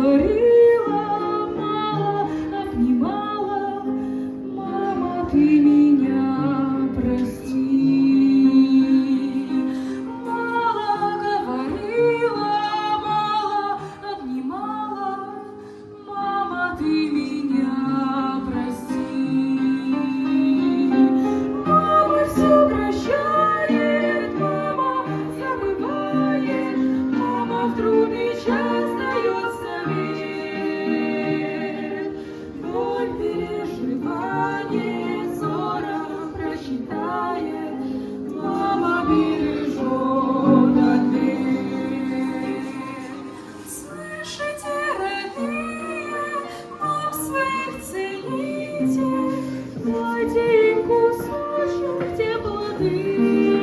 говорила мало, обнимала. Мама, ты меня прости. Мало говорила, мало обнимала. Мама, ты меня прости. Мама все прощает, мама забывает, мама в трудный час дает совет. Боль переживает, ссора просчитает, мама бережет ответ. Слышите, родные, мам своих цените, дайте им кусочек теплоты.